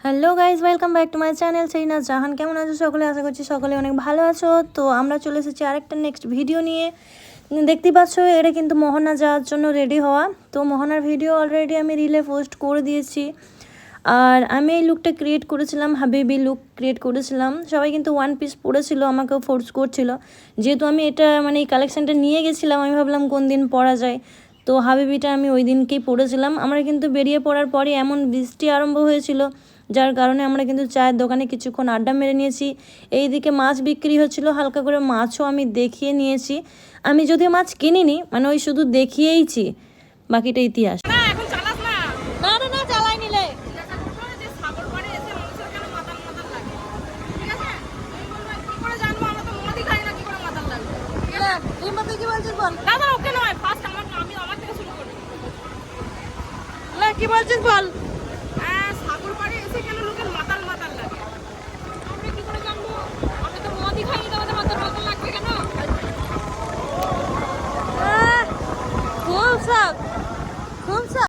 Hello guys, welcome back to my channel Saina Jahan. কেমন আছো সকলে? আশা করছি সকলে অনেক ভালো আছো। তো আমরা চলে এসেছি আরেকটা নেক্সট ভিডিও নিয়ে। দেখতেই পাচ্ছ এটা কিন্তু মোহনা যাওয়ার জন্য রেডি হওয়া। তো মোহনার ভিডিও অলরেডি আমি রিলে পোস্ট করে দিয়েছি। আর আমি এই লুকটা ক্রিয়েট করেছিলাম, হাবিবি লুক ক্রিয়েট করেছিলাম। সবাই কিন্তু ওয়ান পিস পরেছিল, আমাকেও ফোর্স করছিল। যেহেতু আমি এটা এই কালেকশানটা নিয়ে গেছিলাম, আমি ভাবলাম কোন দিন পরা যায়। তো হাবিবিটা আমি ওই দিনকেই পরেছিলাম। আমরা কিন্তু বেরিয়ে পড়ার পরে এমন বৃষ্টি আরম্ভ হয়েছিল, যার কারণে আমরা কিন্তু চায়ের দোকানে কিছুক্ষণ আড্ডা মেরে নিয়েছি। এইদিকে মাছ বিক্রি হচ্ছিল, হালকা করে মাছও আমি দেখিয়ে নিয়েছি। আমি যদিও মাছ কিনিনি, ওই শুধু দেখিয়েইছি, বাকিটা ইতিহাস। কি বলছিস বল?